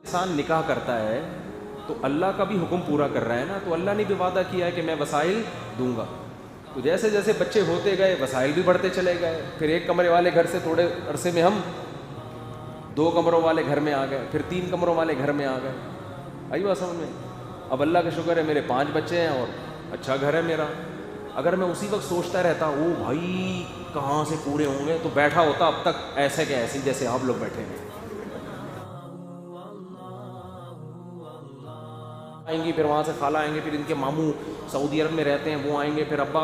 انسان نکاح کرتا ہے تو اللہ کا بھی حکم پورا کر رہا ہے نا، تو اللہ نے بھی وعدہ کیا ہے کہ میں وسائل دوں گا. تو جیسے جیسے بچے ہوتے گئے وسائل بھی بڑھتے چلے گئے. پھر ایک کمرے والے گھر سے تھوڑے عرصے میں ہم 2 کمروں والے گھر میں آ گئے، پھر 3 کمروں والے گھر میں آ گئے. آئی بات سمجھ میں؟ اب اللہ کا شکر ہے میرے 5 بچے ہیں اور اچھا گھر ہے میرا. اگر میں اسی وقت سوچتا رہتا او بھائی کہاں سے پورے ہوں گے، تو بیٹھا ہوتا اب تک ایسے کہ ایسے جیسے آپ لوگ بیٹھے ہیں. آئیں گی، پھر وہاں سے خالہ آئیں گے، پھر ان کے ماموں سعودی عرب میں رہتے ہیں وہ آئیں گے، پھر ابا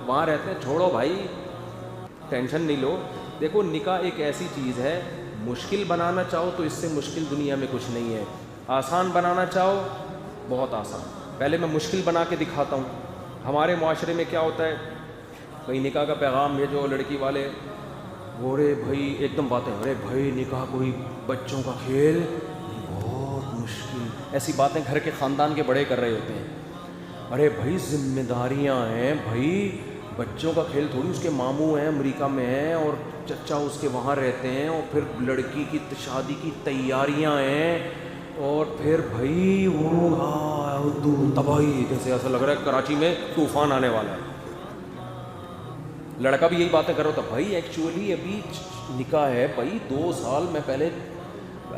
وہاں رہتے ہیں. چھوڑو بھائی، ٹینشن نہیں لو. دیکھو نکاح ایک ایسی چیز ہے، مشکل بنانا چاہو تو اس سے مشکل دنیا میں کچھ نہیں ہے، آسان بنانا چاہو بہت آسان. پہلے میں مشکل بنا کے دکھاتا ہوں. ہمارے معاشرے میں کیا ہوتا ہے، کہیں نکاح کا پیغام بھیجو لڑکی والے، ارے بھائی ایک دم باتیں، ارے بھائی نکاح کوئی بچوں کا کھیل بہت مشکل، ایسی باتیں گھر کے خاندان کے بڑے کر رہے ہوتے ہیں. ارے بھائی ذمہ داریاں ہیں بھائی، بچوں کا کھیل تھوڑی. اس کے ماموں ہیں امریکہ میں ہیں اور چچا اس کے وہاں رہتے ہیں، اور پھر لڑکی کی شادی کی تیاریاں ہیں، اور پھر بھائی وہ تباہی، جیسے ایسا لگ رہا ہے کراچی میں طوفان آنے والا ہے. لڑکا بھی یہی باتیں کر رہا تھا. بھائی ایکچولی ابھی نکاح ہے بھائی، 2 سال میں پہلے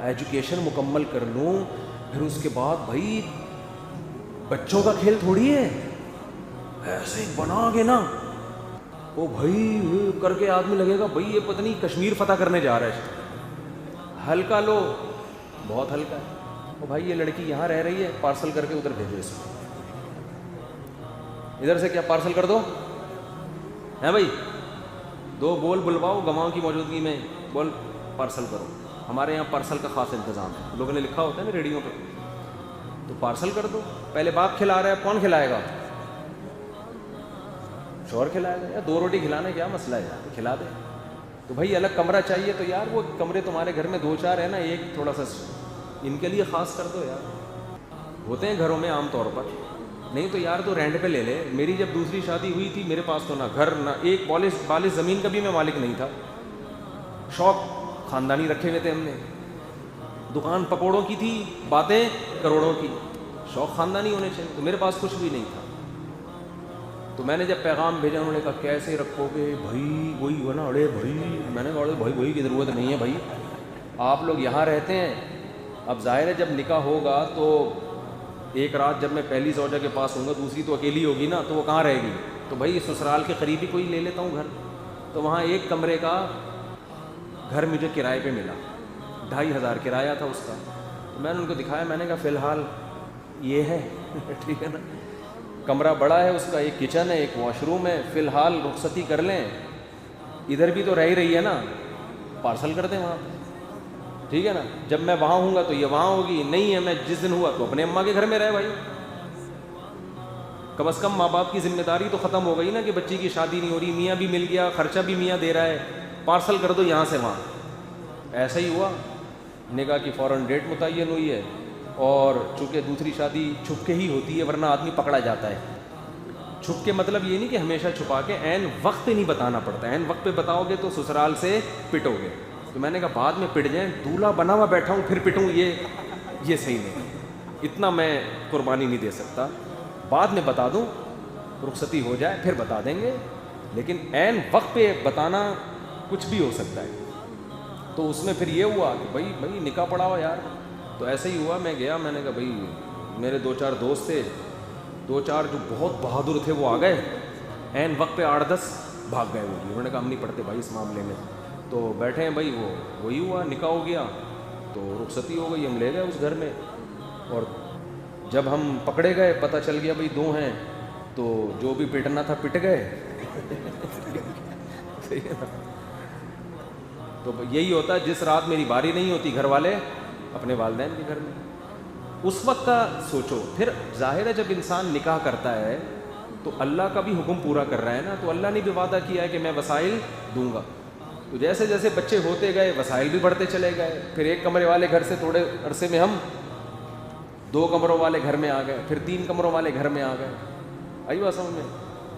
ایجوکیشن مکمل کر لوں، پھر اس کے بعد بھائی بچوں کا کھیل تھوڑی ہے، ایسے بنا کے نا وہ بھائی کر کے آدمی لگے گا بھائی یہ پتہ نہیں کشمیر فتح کرنے جا رہا ہے. ہلکا لو، بہت ہلکا ہے. وہ بھائی یہ لڑکی یہاں رہ رہی ہے، پارسل کر کے ادھر بھیجو اس کو. ادھر سے کیا پارسل کر دو ہے بھائی، 2 بول بلواؤ گواہوں کی موجودگی میں، بول پارسل کرو. ہمارے یہاں پارسل کا خاص انتظام ہے، لوگوں نے لکھا ہوتا ہے نا ریڈیو پہ، تو پارسل کر دو. پہلے باپ کھلا رہا ہے، کون کھلائے گا؟ شوہر کھلائے گا. یا 2 روٹی کھلانے کیا مسئلہ ہے، کھلا دے. تو بھائی الگ کمرہ چاہیے تو یار وہ کمرے تمہارے گھر میں 2-4 ہے نا، ایک تھوڑا سا ان کے لیے خاص کر دو یار. ہوتے ہیں گھروں میں عام طور پر، نہیں تو یار تو رینٹ پہ لے لے. میری جب دوسری شادی ہوئی تھی میرے پاس تو نہ گھر نہ ایک بالش زمین کا بھی میں مالک نہیں تھا. شوق خاندانی رکھے ہوئے تھے ہم نے. دکان پکوڑوں کی تھی، باتیں کروڑوں کی. شوق خاندانی ہونے چاہیے. تو میرے پاس کچھ بھی نہیں تھا. تو میں نے جب پیغام بھیجا انہوں نے کہا کیسے رکھو گے بھائی، وہی ہوا نا اڑے بھائی. میں نے کہا بھائی بھائی کی ضرورت نہیں ہے بھائی، آپ لوگ یہاں رہتے ہیں. اب ظاہر ہے جب نکاح ہوگا تو ایک رات جب میں پہلی زوجہ کے پاس ہوں گا، دوسری تو اکیلی ہوگی نا، تو وہ کہاں رہے گی. تو بھائی سسرال کے قریب ہی کوئی لے لیتا ہوں گھر. تو وہاں 1 کمرے کا گھر مجھے کرائے پہ ملا، 2500 کرایہ تھا اس کا. تو میں نے ان کو دکھایا، میں نے کہا فی الحال یہ ہے ٹھیک ہے نا، کمرہ بڑا ہے اس کا، ایک کچن ہے، ایک واش روم ہے، فی الحال رخصتی کر لیں. ادھر بھی تو رہ ہی رہی ہے نا، پارسل کر دیں وہاں پہ، ٹھیک ہے نا. جب میں وہاں ہوں گا تو یہ وہاں ہوگی، نہیں ہے میں جس دن ہوا تو اپنے اماں کے گھر میں رہے بھائی. کم از کم ماں باپ کی ذمہ داری تو ختم ہو گئی نا کہ بچی کی شادی نہیں ہو رہی، میاں بھی مل گیا، خرچہ بھی میاں دے رہا ہے، پارسل کر دو یہاں سے وہاں. ایسا ہی ہوا. نکاح کی فوراً ڈیٹ متعین ہوئی ہے، اور چونکہ دوسری شادی چھپ کے ہی ہوتی ہے ورنہ آدمی پکڑا جاتا ہے. چھپ کے مطلب یہ نہیں کہ ہمیشہ چھپا کے، عین وقت پہ نہیں بتانا پڑتا. عین وقت پہ بتاؤ گے تو سسرال سے پٹو گے. تو میں نے کہا بعد میں پٹ جائیں، دولہا بنا ہوا بیٹھا ہوں پھر پٹوں، یہ صحیح نہیں. اتنا میں قربانی نہیں دے سکتا. بعد میں بتا دوں، رخصتی ہو جائے پھر بتا دیں گے، لیکن عین وقت پہ بتانا کچھ بھی ہو سکتا ہے. تو اس میں پھر یہ ہوا کہ بھائی نکاح پڑا ہوا یار. تو ایسے ہی ہوا، میں گیا، میں نے کہا بھائی میرے 2-4 دوست تھے، 2-4 جو بہت بہادر تھے وہ آ گئے. عین وقت پہ 8-10 بھاگ گئے وہ بھی. انہوں نے کہا ہم نہیں پڑھتے بھائی اس معاملے میں. تو بیٹھے ہیں بھائی، وہی ہوا، نکاح ہو گیا تو رخصتی ہو گئی، ہم لے گئے اس گھر میں. اور جب ہم پکڑے گئے پتہ چل گیا بھائی 2 ہیں، تو جو بھی پٹنا تھا پٹ گئے. تو یہی ہوتا ہے، جس رات میری باری نہیں ہوتی گھر والے اپنے والدین کے گھر میں. اس وقت کا سوچو. پھر ظاہر ہے جب انسان نکاح کرتا ہے تو اللہ کا بھی حکم پورا کر رہا ہے نا، تو اللہ نے بھی وعدہ کیا ہے کہ میں وسائل دوں گا. تو جیسے جیسے بچے ہوتے گئے وسائل بھی بڑھتے چلے گئے. پھر 1 کمرے والے گھر سے تھوڑے عرصے میں ہم 2 کمروں والے گھر میں آ گئے، پھر 3 کمروں والے گھر میں آ گئے. آئی بات سمجھ میں؟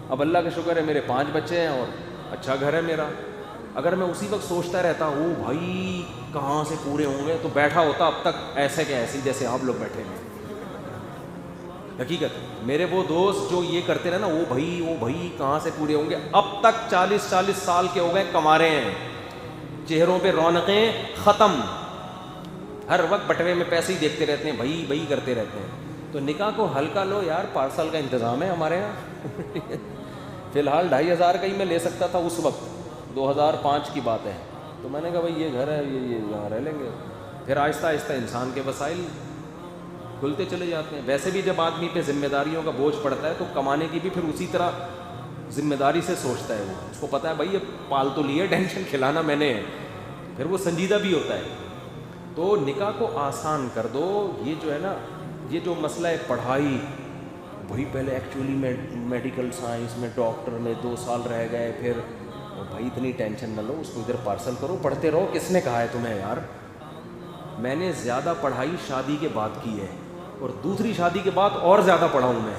اب اللہ کا شکر ہے میرے 5 بچے ہیں اور اچھا گھر ہے میرا. اگر میں اسی وقت سوچتا رہتا او بھائی کہاں سے پورے ہوں گے تو بیٹھا ہوتا اب تک ایسے کہ ایسے جیسے آپ لوگ بیٹھے ہیں. حقیقت میرے وہ دوست جو یہ کرتے رہے نا وہ بھائی کہاں سے پورے ہوں گے, اب تک 40 سال کے ہو گئے, کما رہے ہیں, چہروں پہ رونقیں ختم, ہر وقت بٹوے میں پیسے ہی دیکھتے رہتے ہیں, بھائی کرتے رہتے ہیں. تو نکاح کو ہلکا لو یار, پارسل کا انتظام ہے ہمارے یہاں. فی الحال 2500 کا ہی میں لے سکتا تھا اس وقت, 2005 کی بات ہے. تو میں نے کہا بھائی یہ گھر ہے, یہ یہاں رہ لیں گے. پھر آہستہ آہستہ انسان کے وسائل کھلتے چلے جاتے ہیں. ویسے بھی جب آدمی پہ ذمہ داریوں کا بوجھ پڑتا ہے تو کمانے کی بھی پھر اسی طرح ذمہ داری سے سوچتا ہے. وہ اس کو پتہ ہے بھائی یہ پالتو لیے, ٹینشن کھلانا میں نے, پھر وہ سنجیدہ بھی ہوتا ہے. تو نکاح کو آسان کر دو. یہ جو ہے نا, یہ جو مسئلہ ہے پڑھائی, وہی پہلے ایکچولی میں میڈیکل سائنس میں ڈاکٹر میں 2 سال رہ گئے, پھر بھائی اتنی ٹینشن نہ لو, اس کو ادھر پارسل کرو, پڑھتے رہو. کس نے کہا ہے تمہیں یار؟ میں نے زیادہ پڑھائی شادی کے بعد کی ہے, اور دوسری شادی کے بعد اور زیادہ پڑھا ہوں.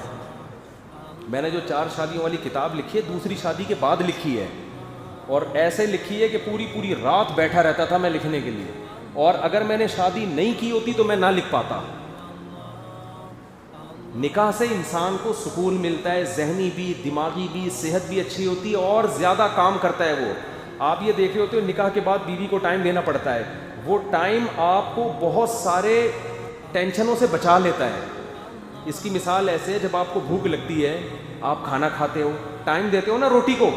میں نے جو 4 شادیوں والی کتاب لکھی ہے دوسری شادی کے بعد لکھی ہے, اور ایسے لکھی ہے کہ پوری رات بیٹھا رہتا تھا میں لکھنے کے لیے, اور اگر میں نے شادی نہیں کی ہوتی تو میں نہ لکھ پاتا. نکاح سے انسان کو سکون ملتا ہے, ذہنی بھی, دماغی بھی, صحت بھی اچھی ہوتی ہے, اور زیادہ کام کرتا ہے وہ. آپ یہ دیکھ رہے ہوتے ہو نکاح کے بعد بیوی کو ٹائم دینا پڑتا ہے, وہ ٹائم آپ کو بہت سارے ٹینشنوں سے بچا لیتا ہے. اس کی مثال ایسے ہے, جب آپ کو بھوک لگتی ہے, آپ کھانا کھاتے ہو, ٹائم دیتے ہو نا روٹی کو,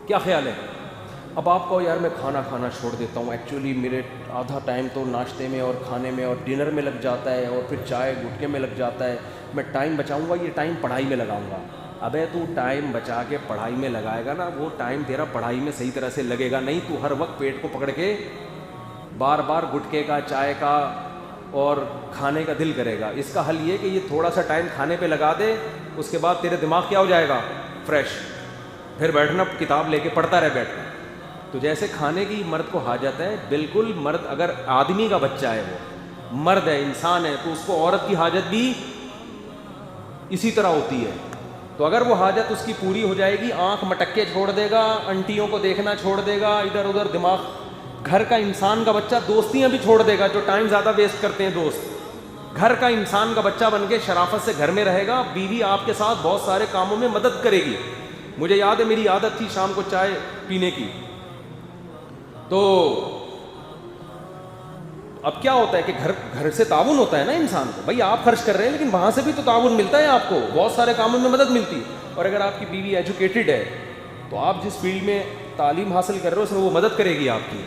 کیا خیال ہے؟ اب آپ کو یار میں کھانا چھوڑ دیتا ہوں, ایکچولی میرے آدھا ٹائم تو ناشتے میں اور کھانے میں اور ڈنر میں لگ جاتا ہے, اور پھر چائے گٹکے میں لگ جاتا ہے, میں ٹائم بچاؤں گا, یہ ٹائم پڑھائی میں لگاؤں گا. ابے تو ٹائم بچا کے پڑھائی میں لگائے گا نا, وہ ٹائم تیرا پڑھائی میں صحیح طرح سے لگے گا. نہیں تو ہر وقت پیٹ کو پکڑ کے بار بار گٹکے کا, چائے کا اور کھانے کا دل کرے گا. اس کا حل یہ کہ یہ تھوڑا سا ٹائم کھانے پہ لگا دے, اس کے بعد تیرے دماغ کیا ہو جائے گا؟ فریش. پھر بیٹھنا کتاب لے کے پڑھتا رہے بیٹھ کر. تو جیسے کھانے کی مرد کو حاجت ہے, بالکل مرد اگر آدمی کا بچہ ہے, وہ مرد ہے, انسان ہے, تو اس کو عورت کی حاجت بھی اسی طرح ہوتی ہے. تو اگر وہ حاجت اس کی پوری ہو جائے گی, آنکھ مٹکے چھوڑ دے گا, انٹیوں کو دیکھنا چھوڑ دے گا, ادھر ادھر دماغ. گھر کا انسان کا بچہ دوستیاں بھی چھوڑ دے گا, جو ٹائم زیادہ ویسٹ کرتے ہیں دوست. گھر کا انسان کا بچہ بن کے شرافت سے گھر میں رہے گا. بیوی آپ کے ساتھ بہت سارے کاموں میں مدد کرے گی. مجھے یاد ہے میری عادت تھی شام کو چائے پینے کی, تو اب کیا ہوتا ہے کہ گھر سے تعاون ہوتا ہے نا انسان کو. بھائی آپ خرچ کر رہے ہیں لیکن وہاں سے بھی تو تعاون ملتا ہے آپ کو, بہت سارے کاموں میں مدد ملتی ہے. اور اگر آپ کی بیوی ایجوکیٹڈ ہے تو آپ جس فیلڈ میں تعلیم حاصل کر رہے ہو اس میں وہ مدد کرے گی آپ کی.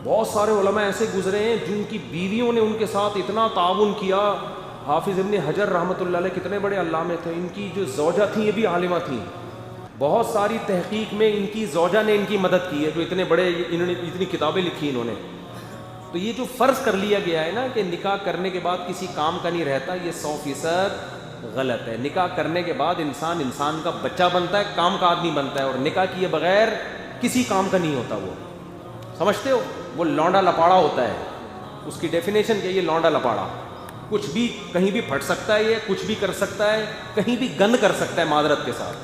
بہت سارے علماء ایسے گزرے ہیں جن کی بیویوں نے ان کے ساتھ اتنا تعاون کیا. حافظ ابن حجر رحمۃ اللہ علیہ کتنے بڑے علامے تھے, ان کی جو زوجہ تھیں یہ بھی عالمہ تھیں. بہت ساری تحقیق میں ان کی زوجہ نے ان کی مدد کی ہے, جو اتنے بڑے, انہوں نے اتنی کتابیں لکھی انہوں نے. تو یہ جو فرض کر لیا گیا ہے نا کہ نکاح کرنے کے بعد کسی کام کا نہیں رہتا, یہ 100% غلط ہے. نکاح کرنے کے بعد انسان کا بچہ بنتا ہے, کام کا آدمی بنتا ہے, اور نکاح کیے بغیر کسی کام کا نہیں ہوتا. وہ سمجھتے ہو, وہ لونڈا لپاڑا ہوتا ہے. اس کی ڈیفینیشن کیا, یہ لونڈا لپاڑا, کچھ بھی کہیں بھی پھٹ سکتا ہے, یہ کچھ بھی کر سکتا ہے, کہیں بھی گند کر سکتا ہے معذرت کے ساتھ.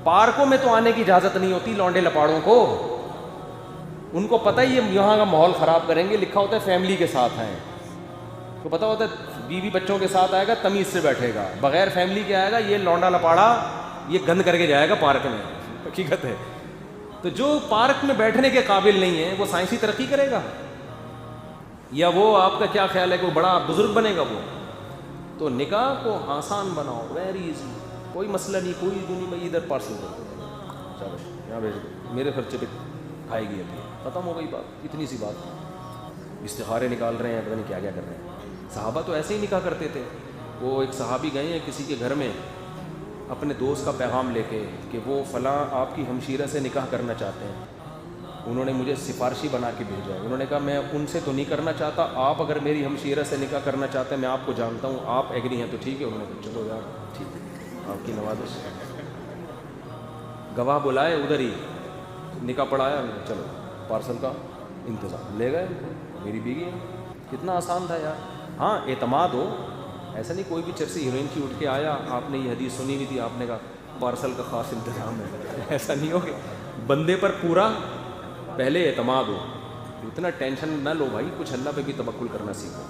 پارکوں میں تو آنے کی اجازت نہیں ہوتی لونڈے لپاڑوں کو, ان کو پتہ ہی ہے یہاں کا ماحول خراب کریں گے, لکھا ہوتا ہے فیملی کے ساتھ آئیں. تو پتہ ہوتا ہے بیوی بچوں کے ساتھ آئے گا, تمیز سے بیٹھے گا, بغیر فیملی کے آئے گا, یہ لونڈا لپاڑا, یہ گند کر کے جائے گا پارک میں. حقیقت ہے. تو جو پارک میں بیٹھنے کے قابل نہیں ہے وہ سائنسی ترقی کرے گا, یا وہ آپ کا کیا خیال ہے کہ وہ بڑا بزرگ بنے گا وہ؟ تو نکاح کو آسان بناؤ, ویری ایزی, کوئی مسئلہ نہیں, کوئی جو نہیں. میں ادھر پارسل کر دوں, چلو یہاں بھیج دو, میرے خرچے پہ کھائے گی, ابھی ختم ہو گئی بات. اتنی سی بات. استخارے نکال رہے ہیں, پتہ نہیں کیا کیا کر رہے ہیں. صحابہ تو ایسے ہی نکاح کرتے تھے. وہ ایک صحابی گئے ہیں کسی کے گھر میں اپنے دوست کا پیغام لے کے کہ وہ فلاں آپ کی ہمشیرہ سے نکاح کرنا چاہتے ہیں. انہوں نے مجھے سفارشی بنا کے بھیجا ہے. انہوں نے کہا میں ان سے تو نہیں کرنا چاہتا, آپ اگر میری ہمشیرہ سے نکاح کرنا چاہتے ہیں, میں آپ کو جانتا ہوں, آپ ایگری ہیں تو ٹھیک ہے. انہوں نے کہا چلو یار ٹھیک ہے, آپ کی نوازش. گواہ بلائے, ادھر ہی نکاح پڑھایا, چلو پارسل کا انتظام, لے گئے. میری بیوی ہے. کتنا آسان تھا یار. ہاں اعتماد ہو, ایسا نہیں کوئی بھی چرسی ہیروئن کی اٹھ کے آیا, آپ نے یہ حدیث سنی ہوئی تھی, آپ نے کہا پارسل کا خاص انتظام ہے, ایسا نہیں ہوگا. بندے پر پورا پہلے اعتماد ہو, اتنا ٹینشن نہ لو بھائی, کچھ اللہ پہ بھی توکل کرنا سیکھو.